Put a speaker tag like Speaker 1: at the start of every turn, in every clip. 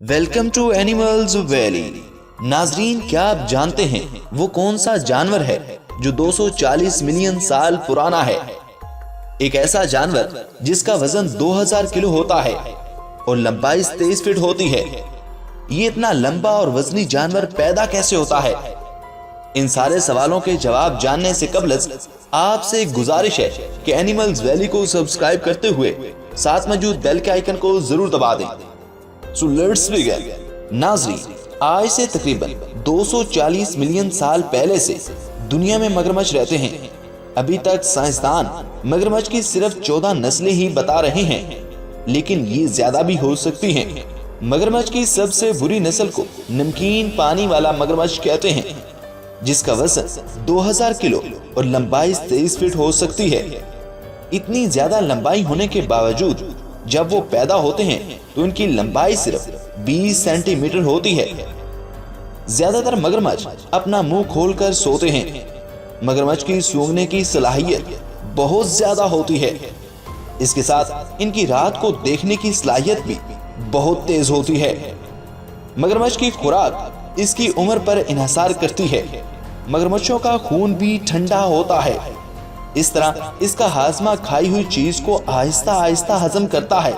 Speaker 1: Welcome to animals valley. नाजरीन, क्या आप जानते हैं वो कौन सा जानवर है जो 240 मिलियन साल पुराना है? एक ऐसा जानवर जिसका वजन 2000 किलो होता है और लंबाई 23 फीट होती है। ये इतना लंबा और वजनी जानवर पैदा कैसे होता है? इन सारे सवालों के जवाब जानने से कबल आपसे एक गुजारिश है कि एनिमल्स वैली को सब्सक्राइब करते हुए साथ मौजूद बेल के आइकन को जरूर दबा दें। So let's begin। नाजरीन, आज से तकरीबन 240 मिलियन साल पहले से दुनिया में मगरमच्छ रहते हैं। अभी तक साइंसदान मगरमच्छ की सिर्फ 14 नस्लें ही बता रहे हैं, लेकिन ये ज्यादा भी हो सकती हैं। मगरमच्छ की सबसे बुरी नस्ल को नमकीन पानी वाला मगरमच्छ कहते हैं, जिसका वजन 2000 किलो और लंबाई 23 फीट हो सकती है। इतनी ज्यादा लंबाई होने के बावजूद जब वो पैदा होते हैं तो इनकी लंबाई सिर्फ 20 सेंटीमीटर होती है। ज्यादातर मगरमच्छ अपना मुंह खोलकर सोते हैं। मगरमच्छ की सूंघने की सलाहियत बहुत ज्यादा होती है। इसके साथ इनकी रात को देखने की सलाहियत भी बहुत तेज होती है। मगरमच्छ की खुराक इसकी उम्र पर इन्हिसार करती है। मगरमच्छों का खून भी ठंडा होता है। इस तरह इसका हाजमा खाई हुई चीज को आहिस्ता आहिस्ता हजम करता है,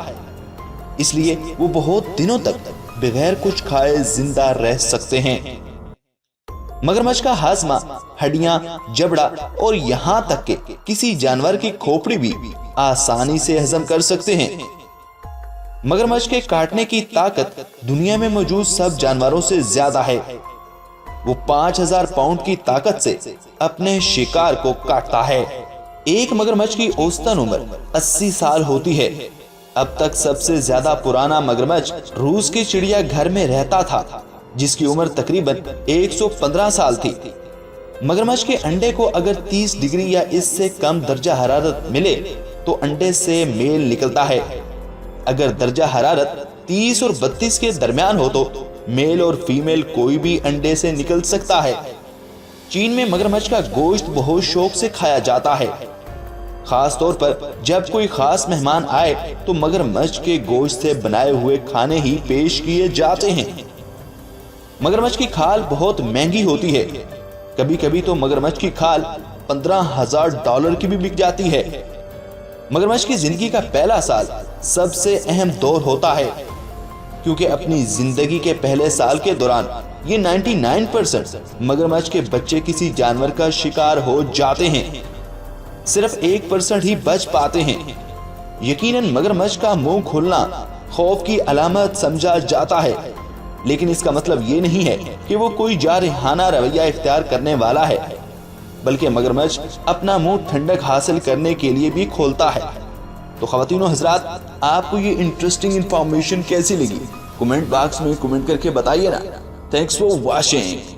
Speaker 1: इसलिए वो बहुत दिनों तक बगैर कुछ खाए जिंदा रह सकते हैं। मगरमच्छ का हाजमा हड्डियां, जबड़ा और यहाँ तक के किसी जानवर की खोपड़ी भी आसानी से हजम कर सकते हैं। मगरमच्छ के काटने की ताकत दुनिया में मौजूद सब जानवरों से ज्यादा है। वो 5000 पाउंड की ताकत से अपने शिकार को काटता है। एक मगरमच्छ की औसतन उम्र 80 साल होती है। अब तक सबसे ज्यादा पुराना मगरमच्छ रूस के चिड़ियाघर में रहता था, जिसकी उम्र तकरीबन 115 साल थी। मगरमच्छ के अंडे को अगर 30 डिग्री या इससे कम दर्जा हरारत मिले तो अंडे से मेल निकलता है। अगर दर्जा हरारत 30 और 32 के दरमियान हो तो मेल और फीमेल कोई भी अंडे से निकल सकता है। चीन में मगरमच्छ का गोश्त बहुत शौक से खाया जाता है। खास तौर पर जब कोई खास मेहमान आए तो मगरमच्छ के गोश्त से बनाए हुए खाने ही पेश किए जाते हैं। मगरमच्छ की खाल बहुत महंगी होती है। कभी कभी तो मगरमच्छ की खाल $15,000 की भी बिक जाती है। मगरमच्छ की जिंदगी का पहला साल सबसे अहम दौर होता है, क्योंकि अपनी जिंदगी के पहले साल के दौरान ये 99% मगरमच्छ के बच्चे किसी जानवर का शिकार हो जाते हैं। सिर्फ 1% ही बच पाते हैं। यकीनन मगरमच्छ का मुंह खोलना खौफ की अलामत समझा जाता है, लेकिन इसका मतलब ये नहीं है कि वो कोई जारहाना रवैया इख्तियार करने वाला है, बल्कि मगरमच्छ अपना मुंह ठंडक हासिल करने के लिए भी खोलता है। तो ख़वातीनो हज़रात, आपको ये इंटरेस्टिंग इंफॉर्मेशन कैसी लगी? कमेंट बॉक्स में कमेंट करके बताइए ना। Thanks for watching.